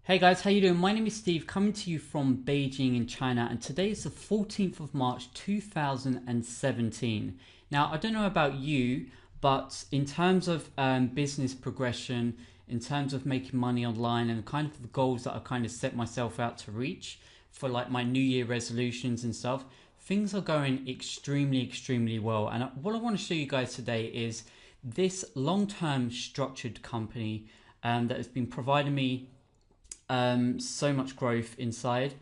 Hey guys, how you doing? My name is Steve, coming to you from Beijing in China, and today is the 14th of March 2017. Now, I don't know about you, but in terms of business progression, in terms of making money online and kind of the goals that I kind of set myself out to reach for like my New Year resolutions and stuff, things are going extremely well. And what I want to show you guys today is this long-term structured company that has been providing me so much growth inside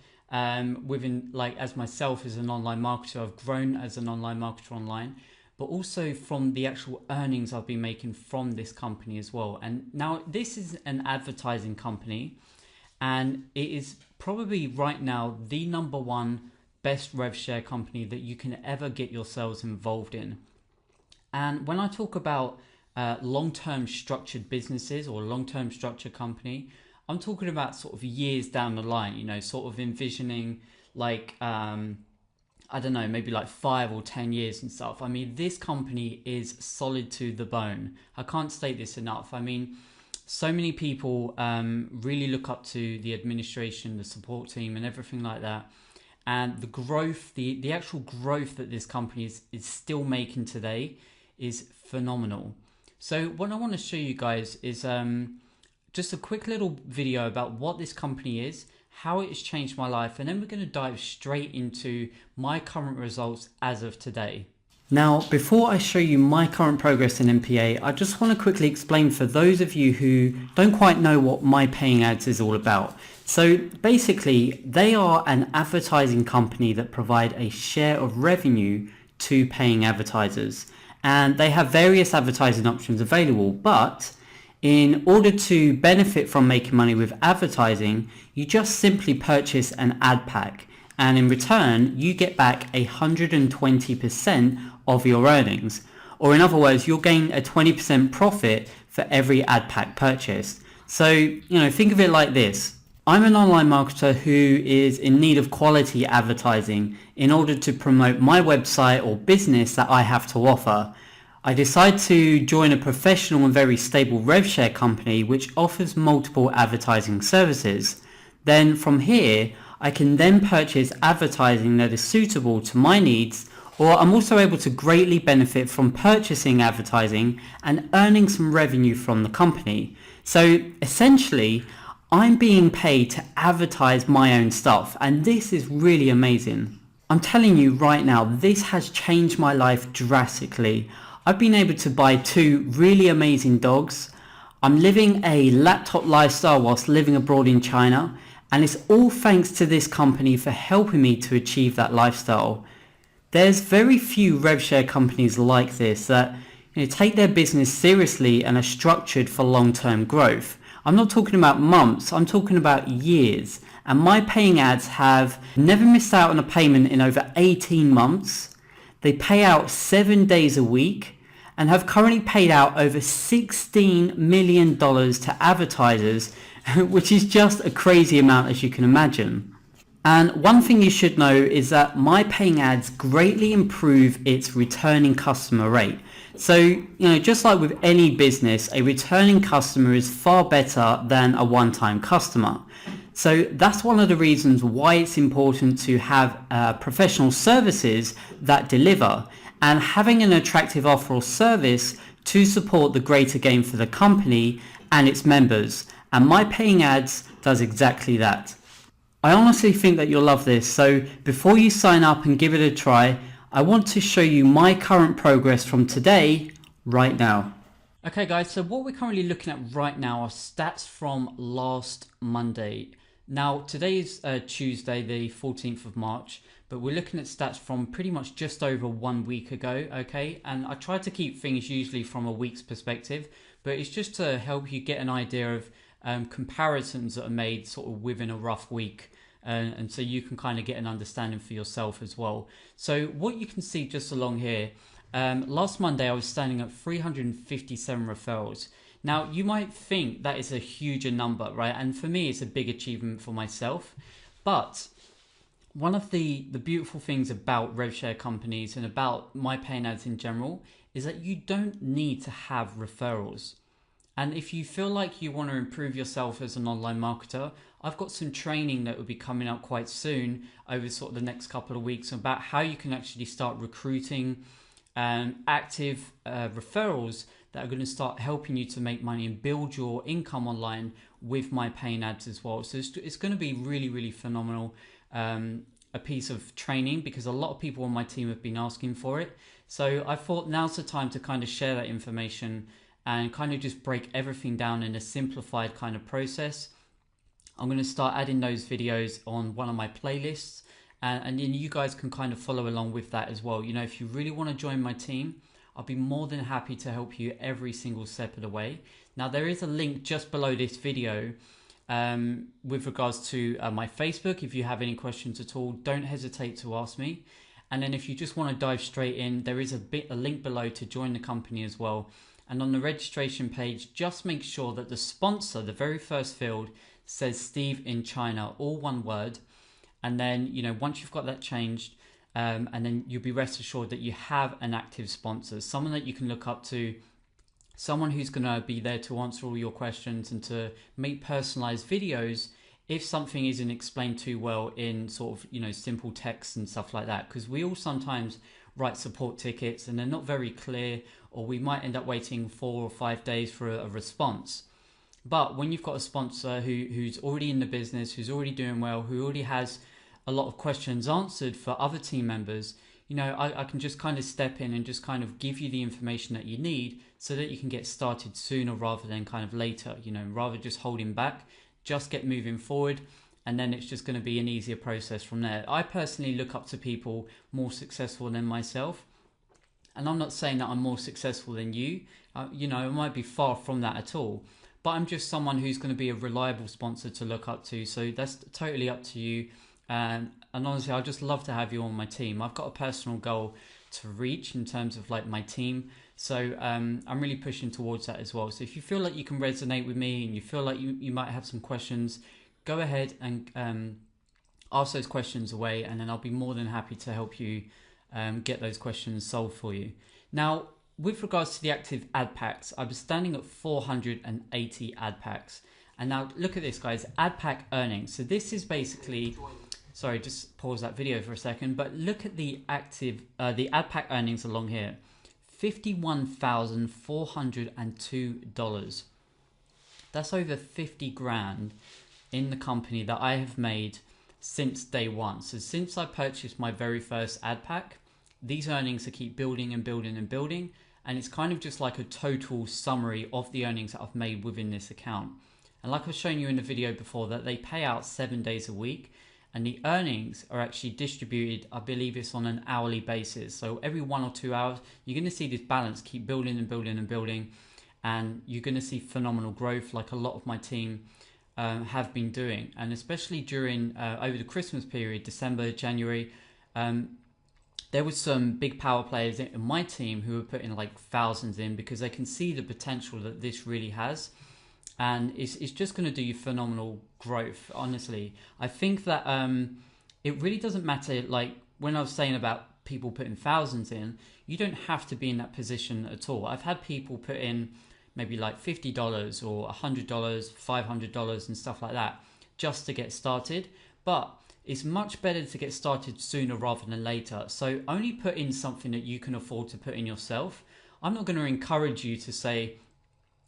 within, like, as myself as an online marketer, I've grown as an online marketer online, but also from the actual earnings I've been making from this company as well. And now this is an advertising company, and it is probably right now the number one best rev share company that you can ever get yourselves involved in. And when I talk about long-term structured businesses or long-term structured company, I'm talking about sort of years down the line, sort of envisioning like, I don't know, maybe like 5 or 10 years and stuff. I mean, this company is solid to the bone. I can't state this enough. I mean, so many people really look up to the administration, the support team and everything like that. And the growth, the actual growth that this company is still making today is phenomenal. So what I want to show you guys is just a quick little video about what this company is, how it has changed my life, and then we're going to dive straight into my current results as of today. Now, before I show you my current progress in MPA, I just want to quickly explain for those of you who don't quite know what My Paying Ads is all about. So basically, they are an advertising company that provide a share of revenue to paying advertisers. And they have various advertising options available, but in order to benefit from making money with advertising, you just simply purchase an ad pack, and in return, you get back 120% of your earnings. Or in other words, you'll gain a 20% profit for every ad pack purchased. So, think of it like this. I'm an online marketer who is in need of quality advertising in order to promote my website or business that I have to offer. I decide to join a professional and very stable rev share company which offers multiple advertising services. Then from here, I can then purchase advertising that is suitable to my needs, or I'm also able to greatly benefit from purchasing advertising and earning some revenue from the company. So essentially, I'm being paid to advertise my own stuff, and this is really amazing. I'm telling you right now, this has changed my life drastically. I've been able to buy 2 really amazing dogs. I'm living a laptop lifestyle whilst living abroad in China, and it's all thanks to this company for helping me to achieve that lifestyle. There's very few rev share companies like this that take their business seriously and are structured for long-term growth. I'm not talking about months, I'm talking about years. And My Paying Ads have never missed out on a payment in over 18 months. They pay out 7 days a week and have currently paid out over $16 million to advertisers, which is just a crazy amount, as you can imagine. And one thing you should know is that My Paying Ads greatly improve its returning customer rate. So, just like with any business, a returning customer is far better than a one-time customer. So that's one of the reasons why it's important to have professional services that deliver, and having an attractive offer or service to support the greater gain for the company and its members. And My Paying Ads does exactly that. I honestly think that you'll love this. So before you sign up and give it a try, I want to show you my current progress from today, right now. Okay guys, so what we're currently looking at right now are stats from last Monday. Now today is Tuesday, the 14th of March, but we're looking at stats from pretty much just over 1 week ago, okay? And I try to keep things usually from a week's perspective, but it's just to help you get an idea of comparisons that are made sort of within a rough week. And so you can kind of get an understanding for yourself as well. So what you can see just along here, last Monday I was standing at 357 referrals. Now you might think that is a huge number, right? And for me, it's a big achievement for myself. But one of the beautiful things about rev share companies and about My Paying Ads in general is that you don't need to have referrals. And if you feel like you want to improve yourself as an online marketer, I've got some training that will be coming out quite soon over sort of the next couple of weeks about how you can actually start recruiting active referrals that are going to start helping you to make money and build your income online with my paying ads as well. So it's going to be really, really phenomenal. A piece of training because a lot of people on my team have been asking for it. So I thought now's the time to kind of share that information and kind of just break everything down in a simplified kind of process. I'm going to start adding those videos on one of my playlists, and then you guys can kind of follow along with that as well. You know, if you really want to join my team, I'll be more than happy to help you every single step of the way. Now, there is a link just below this video with regards to my Facebook. If you have any questions at all, don't hesitate to ask me. And then if you just want to dive straight in, there is a link below to join the company as well. And on the registration page, just make sure that the sponsor, the very first field, says Steve in China, all one word. And then, you know, once you've got that changed, and then you'll be rest assured that you have an active sponsor, someone that you can look up to, someone who's going to be there to answer all your questions and to make personalized videos if something isn't explained too well in sort of, you know, simple text and stuff like that. Because we all sometimes write support tickets and they're not very clear, or we might end up waiting 4 or 5 days for a response. But when you've got a sponsor who's already in the business, who's already doing well, who already has a lot of questions answered for other team members, you know, I can just kind of step in and just kind of give you the information that you need so that you can get started sooner rather than kind of later, you know, rather just holding back, just get moving forward. And then it's just going to be an easier process from there. I personally look up to people more successful than myself. And I'm not saying that I'm more successful than you. You know, I might be far from that at all. But I'm just someone who's going to be a reliable sponsor to look up to. So that's totally up to you. And honestly, I'd just love to have you on my team. I've got a personal goal to reach in terms of like my team. So I'm really pushing towards that as well. So if you feel like you can resonate with me and you feel like you might have some questions, go ahead and ask those questions away, and then I'll be more than happy to help you get those questions solved for you. Now, with regards to the active ad packs, I was standing at 480 ad packs. And now look at this, guys, ad pack earnings. So this is basically, sorry, just pause that video for a second, but look at the the ad pack earnings along here. $51,402. That's over 50 grand in the company that I have made since day one. So since I purchased my very first ad pack, these earnings keep building and building and building. And it's kind of just like a total summary of the earnings that I've made within this account. And like I've shown you in the video before, that they pay out 7 days a week. And the earnings are actually distributed, I believe it's on an hourly basis. So every 1 or 2 hours, you're going to see this balance keep building and building and building. And you're going to see phenomenal growth like a lot of my team have been doing. And especially during over the Christmas period, December, January, there was some big power players in my team who were putting like thousands in because they can see the potential that this really has. And it's just going to do you phenomenal growth, honestly. I think that it really doesn't matter, like when I was saying about people putting thousands in, you don't have to be in that position at all. I've had people put in maybe like $50 or $100, $500 and stuff like that just to get started. But it's much better to get started sooner rather than later. So only put in something that you can afford to put in yourself. I'm not going to encourage you to say,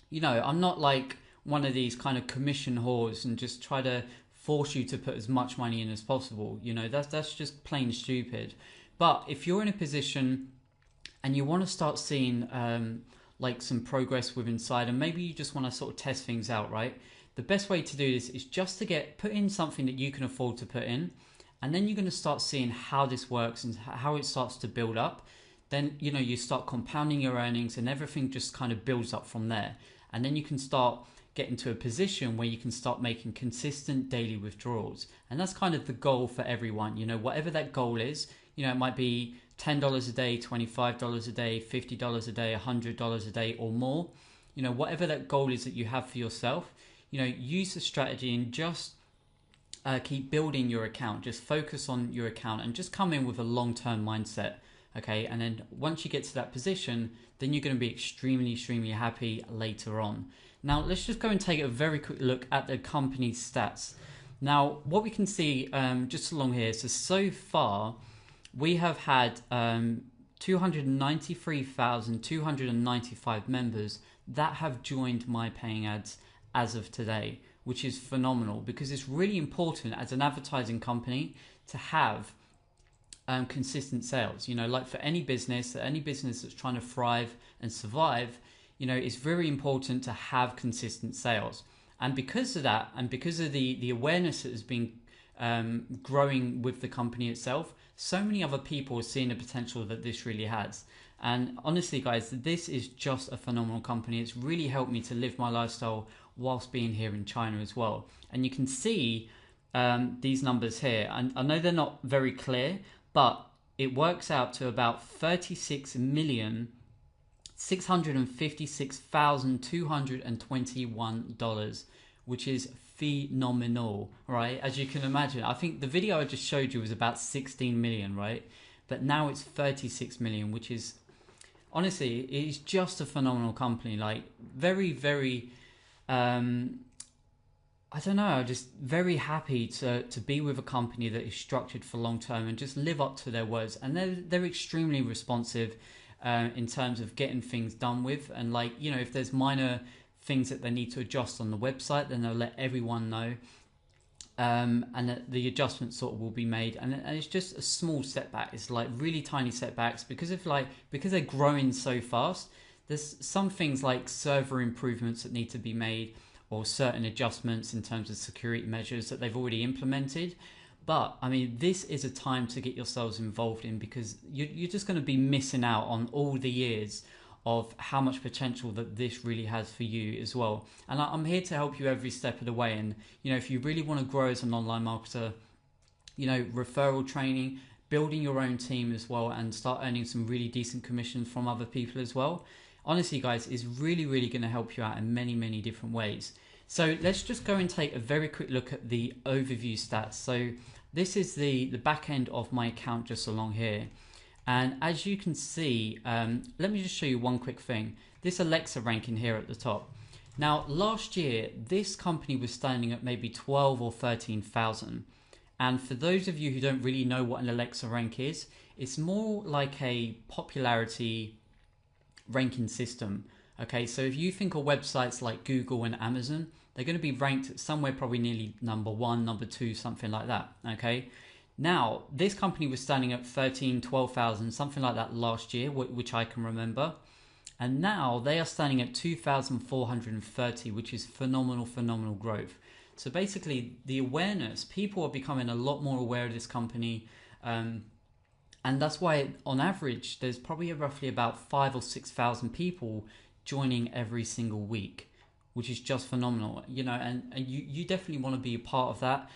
you know, I'm not like one of these kind of commission whores and just try to force you to put as much money in as possible. You know, that's just plain stupid. But if you're in a position and you want to start seeing like some progress with inside, and maybe you just want to sort of test things out, right? The best way to do this is just to put in something that you can afford to put in, and then you're going to start seeing how this works and how it starts to build up. Then, you know, you start compounding your earnings and everything just kind of builds up from there. And then you can start getting to a position where you can start making consistent daily withdrawals. And that's kind of the goal for everyone. You know, whatever that goal is, you know, it might be $10 a day, $25 a day, $50 a day, $100 a day or more. You know, whatever that goal is that you have for yourself, you know, use the strategy and just keep building your account. Just focus on your account and just come in with a long-term mindset. Okay, and then once you get to that position, then you're going to be extremely, extremely happy later on. Now let's just go and take a very quick look at the company's stats. Now what we can see just along here, so far we have had 293,295 members that have joined my paying ads as of today, which is phenomenal, because it's really important as an advertising company to have consistent sales. You know, like for any business that's trying to thrive and survive, you know, it's very important to have consistent sales. And because of that, and because of the awareness that has been growing with the company itself, so many other people are seeing the potential that this really has. And honestly, guys, this is just a phenomenal company. It's really helped me to live my lifestyle whilst being here in China as well. And you can see these numbers here. And I know they're not very clear, but it works out to about $36,656,221, which is phenomenal, right? As you can imagine, I think the video I just showed you was about 16 million, right? But now it's 36 million, which is, honestly, it's just a phenomenal company. Like very, very, I don't know, just very happy to be with a company that is structured for long term and just live up to their words. And they're extremely responsive in terms of getting things done with. And like, you know, if there's minor things that they need to adjust on the website, then they'll let everyone know. And that the adjustments sort of will be made. And it's just a small setback. It's like really tiny setbacks because they're growing so fast. There's some things like server improvements that need to be made, or certain adjustments in terms of security measures that they've already implemented. But I mean, this is a time to get yourselves involved in, because you're just going to be missing out on all the years of how much potential that this really has for you as well. And I'm here to help you every step of the way. And, you know, if you really want to grow as an online marketer, you know, referral training, building your own team as well, and start earning some really decent commissions from other people as well, honestly, guys, is really, really going to help you out in many, many different ways. So let's just go and take a very quick look at the overview stats. So this is the back end of my account just along here. And as you can see, let me just show you one quick thing. This Alexa ranking here at the top. Now, last year, this company was standing at maybe 12 or 13,000. And for those of you who don't really know what an Alexa rank is, it's more like a popularity ranking system. Okay, so if you think of websites like Google and Amazon, they're going to be ranked somewhere probably nearly number 1, number 2, something like that. Okay, now this company was standing at 12,000, something like that last year, which I can remember, and now they are standing at 2,430, which is phenomenal growth. So basically, the awareness, people are becoming a lot more aware of this company. And that's why, on average, there's probably roughly about 5,000 or 6,000 people joining every single week, which is just phenomenal. You know, and you definitely want to be a part of that,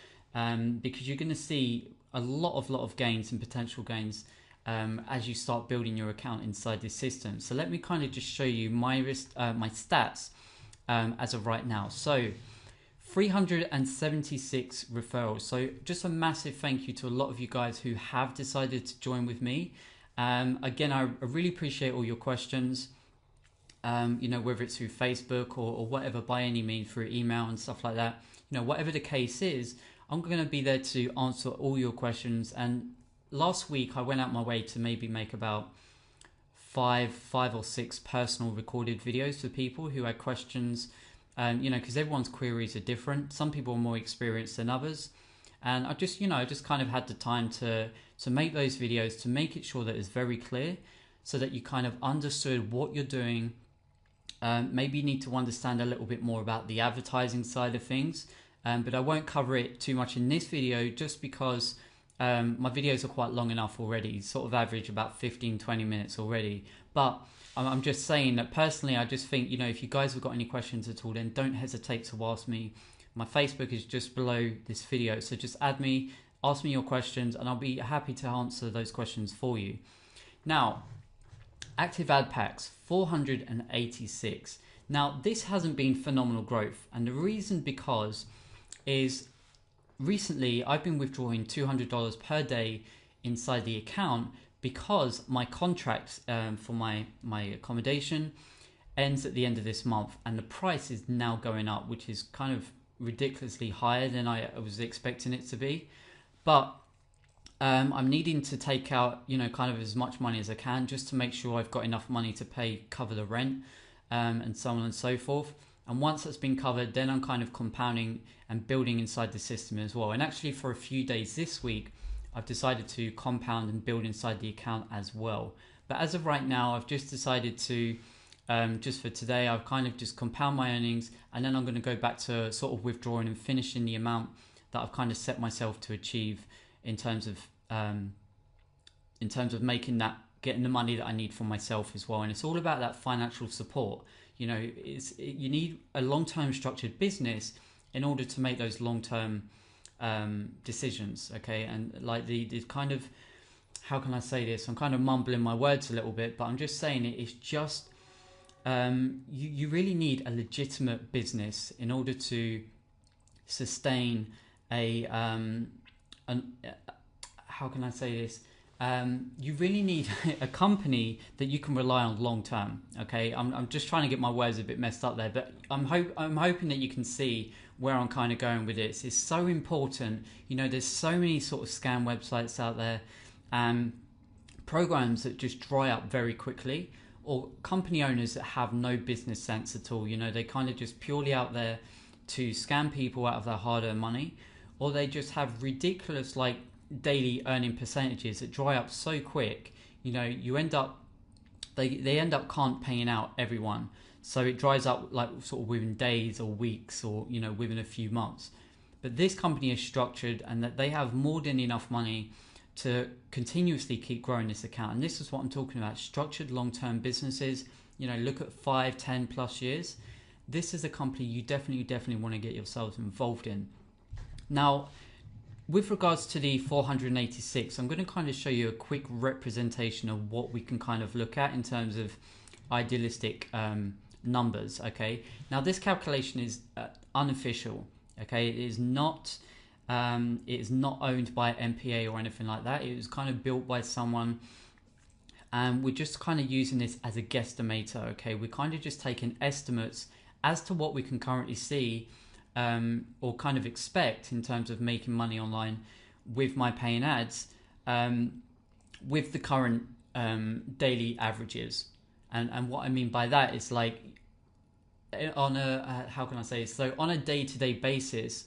because you're going to see a lot of gains and potential gains as you start building your account inside this system. So let me kind of just show you my stats as of right now. So 376 referrals. So just a massive thank you to a lot of you guys who have decided to join with me. Again, I really appreciate all your questions, you know, whether it's through Facebook or whatever, by any means, through email and stuff like that. You know, whatever the case is, I'm going to be there to answer all your questions. And last week, I went out my way to maybe make about five or six personal recorded videos for people who had questions. You know, because everyone's queries are different. Some people are more experienced than others. And I just kind of had the time to make those videos, to make it sure that it's very clear, so that you kind of understood what you're doing. Maybe you need to understand a little bit more about the advertising side of things. But I won't cover it too much in this video, just because my videos are quite long enough already, sort of average about 15-20 minutes already. But I'm just saying that personally, I just think, you know, if you guys have got any questions at all, then don't hesitate to ask me. My Facebook is just below this video, so just add me, ask me your questions, and I'll be happy to answer those questions for you. Now, active ad packs, 486. Now, this hasn't been phenomenal growth, and the reason because is recently I've been withdrawing $200 per day inside the account, because my contract for my accommodation ends at the end of this month, and the price is now going up, which is kind of ridiculously higher than I was expecting it to be. But I'm needing to take out, kind of as much money as I can, just to make sure I've got enough money to cover the rent, and so on and so forth. And once that's been covered, then I'm kind of compounding and building inside the system as well. And actually, for a few days this week, I've decided to compound and build inside the account as well. But as of right now, I've just decided to, just for today, I've kind of just compound my earnings, and then I'm going to go back to sort of withdrawing and finishing the amount that I've kind of set myself to achieve in terms of making that, getting the money that I need for myself as well. And it's all about that financial support. You need a long-term structured business in order to make those long-term decisions. Okay, and like the kind of, how can I say this? I'm kind of mumbling my words a little bit, but I'm just saying it's just you really need a legitimate business in order to sustain a how can I say this? You really need a company that you can rely on long term. Okay, I'm just trying to get my words a bit messed up there, but I'm hoping that you can see where I'm kind of going with this. It's so important. There's so many sort of scam websites out there, programs that just dry up very quickly, or company owners that have no business sense at all. They kind of just purely out there to scam people out of their hard-earned money, or they just have ridiculous like daily earning percentages that dry up so quick. You end up they end up can't paying out everyone, so it dries up like sort of within days or weeks, or within a few months. But this company is structured, and that they have more than enough money to continuously keep growing this account. And this is what I'm talking about: structured long-term businesses. Look at 5-10 plus years. This is a company you definitely want to get yourselves involved in. Now, with regards to the 486, I'm going to kind of show you a quick representation of what we can kind of look at in terms of idealistic numbers. Okay, now this calculation is unofficial. Okay, it is not owned by MPA or anything like that. It was kind of built by someone, and we're just kind of using this as a guesstimator. Okay, we're kind of just taking estimates as to what we can currently see, or kind of expect in terms of making money online with my paying ads, with the current daily averages. And what I mean by that is like on a how can I say this? So on a day-to-day basis,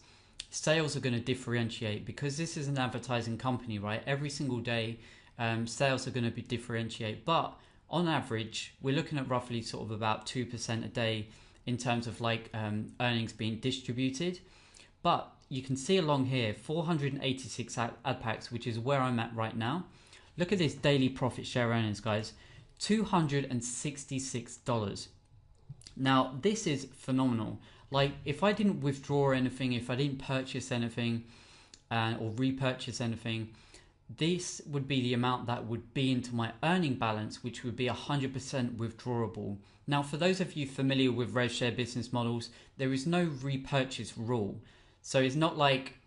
sales are going to differentiate, because this is an advertising company, right? Every single day, sales are going to differentiate, but on average, we're looking at roughly sort of about 2% a day in terms of like earnings being distributed. But you can see along here 486 ad packs, which is where I'm at right now. Look at this daily profit share earnings, guys. $266. Now this is phenomenal. Like, if I didn't withdraw anything, if I didn't purchase anything or repurchase anything, this would be the amount that would be into my earning balance, which would be 100% withdrawable. Now, for those of you familiar with rev share business models, there is no repurchase rule. So it's not like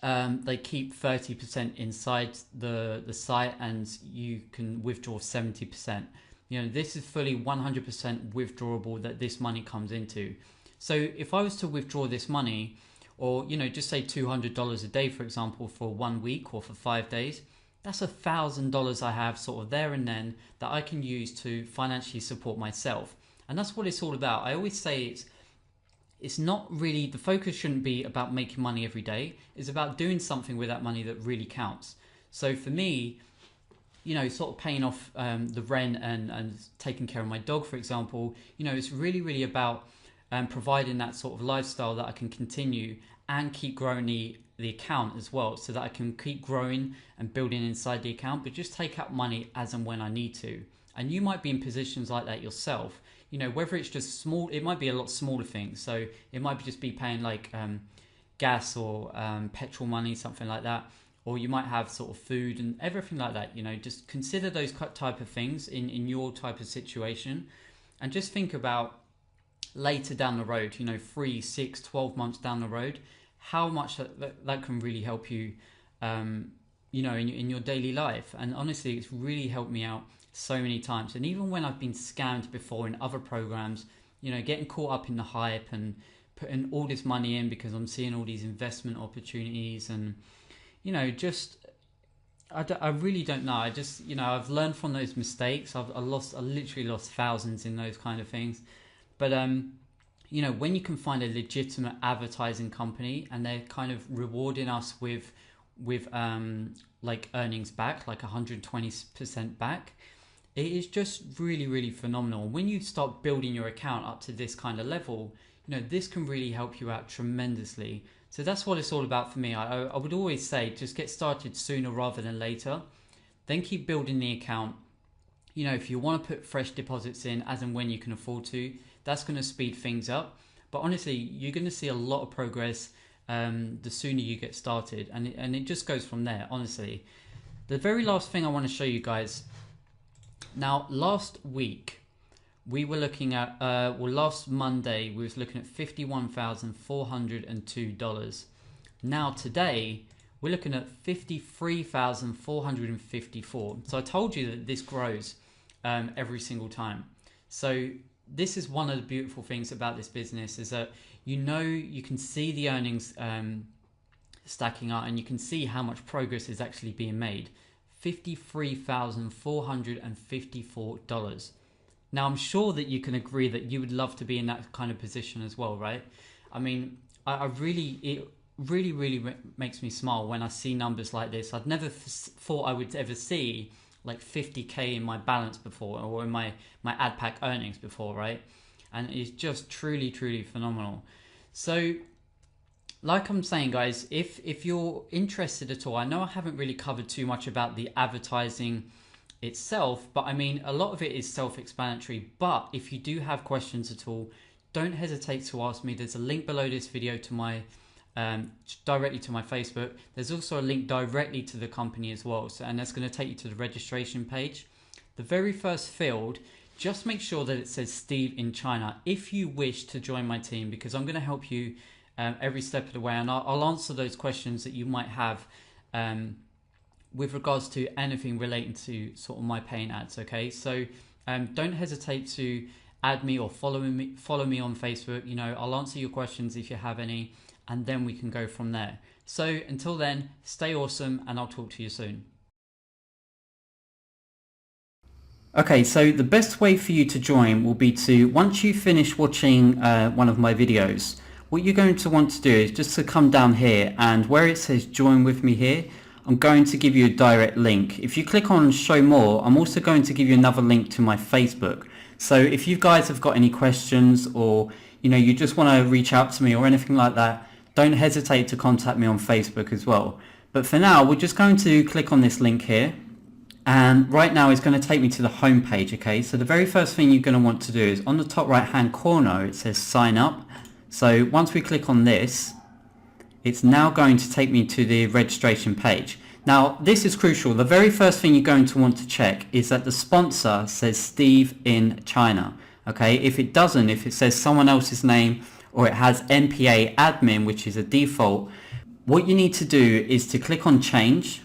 they keep 30% inside the site and you can withdraw 70%. This is fully 100% withdrawable, that this money comes into. So if I was to withdraw this money, or just say $200 a day, for example, for 1 week or for 5 days, that's $1,000 I have sort of there and then that I can use to financially support myself. And that's what it's all about. I always say it's not really, the focus shouldn't be about making money every day. It's about doing something with that money that really counts. So for me, sort of paying off the rent and taking care of my dog, for example, it's really about providing that sort of lifestyle that I can continue and keep growing the account as well, so that I can keep growing and building inside the account, but just take out money as and when I need to. And you might be in positions like that yourself, whether it's just small, it might be a lot smaller things. So it might be just be paying like gas or petrol money, something like that. Or you might have sort of food and everything like that. Just consider those type of things in your type of situation, and just think about later down the road, 3, 6, 12 months down the road, how much that can really help you, in your daily life. And honestly, it's really helped me out so many times. And even when I've been scammed before in other programs, getting caught up in the hype and putting all this money in because I'm seeing all these investment opportunities, and just I really don't know. I just I've learned from those mistakes. I literally lost thousands in those kind of things. But when you can find a legitimate advertising company and they're kind of rewarding us with like earnings back, like 120% back, it is just really, really phenomenal. When you start building your account up to this kind of level, this can really help you out tremendously. So that's what it's all about for me. I would always say just get started sooner rather than later. Then keep building the account. If you want to put fresh deposits in as and when you can afford to, that's going to speed things up. But honestly, you're going to see a lot of progress the sooner you get started. And it just goes from there, honestly. The very last thing I want to show you guys. Now, last week, we were looking at, last Monday, we was looking at $51,402. Now today, we're looking at $53,454. So I told you that this grows every single time. So this is one of the beautiful things about this business, is that you can see the earnings stacking up, and you can see how much progress is actually being made. $53,454. Now, I'm sure that you can agree that you would love to be in that kind of position as well, right? I mean, it really makes me smile when I see numbers like this. I'd never thought I would ever see like 50K in my balance before, or in my ad pack earnings before, right? And it's just truly, truly phenomenal. So, like I'm saying, guys, if you're interested at all, I know I haven't really covered too much about the advertising itself, but I mean, a lot of it is self-explanatory. But if you do have questions at all, don't hesitate to ask me. There's a link below this video to my directly to my Facebook. There's also a link directly to the company as well, and that's going to take you to the registration page. The very first field, just make sure that it says Steve in China if you wish to join my team, because I'm going to help you every step of the way, and I'll answer those questions that you might have with regards to anything relating to sort of my paying ads. Okay, so don't hesitate to add me or follow me on Facebook. I'll answer your questions if you have any, and then we can go from there. So until then, stay awesome, and I'll talk to you soon. Okay, so the best way for you to join will be to, once you finish watching one of my videos, what you're going to want to do is just to come down here, and where it says join with me here, I'm going to give you a direct link. If you click on show more, I'm also going to give you another link to my Facebook. So if you guys have got any questions, or you just want to reach out to me or anything like that, don't hesitate to contact me on Facebook as well. But for now, we're just going to click on this link here, and right now it's going to take me to the home page. Okay, so the very first thing you're going to want to do is on the top right hand corner it says sign up. So once we click on this, it's now going to take me to the registration page. Now, this is crucial. The very first thing you're going to want to check is that the sponsor says Steve in China. Okay, if it doesn't, if it says someone else's name, or it has NPA admin, which is a default, what you need to do is to click on change,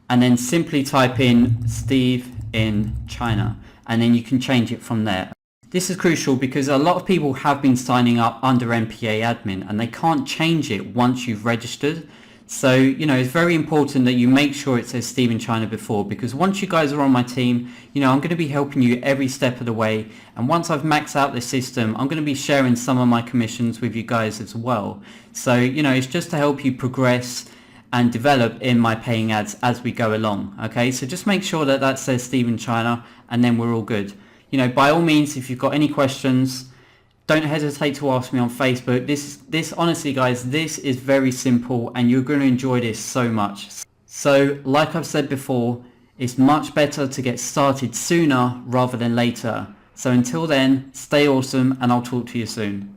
and then simply type in Steve in China, and then you can change it from there. This is crucial because a lot of people have been signing up under NPA admin and they can't change it once you've registered. So, it's very important that you make sure it says Steve in China before, because once you guys are on my team, I'm going to be helping you every step of the way. And once I've maxed out the system, I'm going to be sharing some of my commissions with you guys as well. So, it's just to help you progress and develop in my paying ads as we go along. Okay, so just make sure that that says Steve in China, and then we're all good. By all means, if you've got any questions, don't hesitate to ask me on Facebook. This honestly, guys, this is very simple, and you're going to enjoy this so much. So, like I've said before, it's much better to get started sooner rather than later. So until then, stay awesome, and I'll talk to you soon.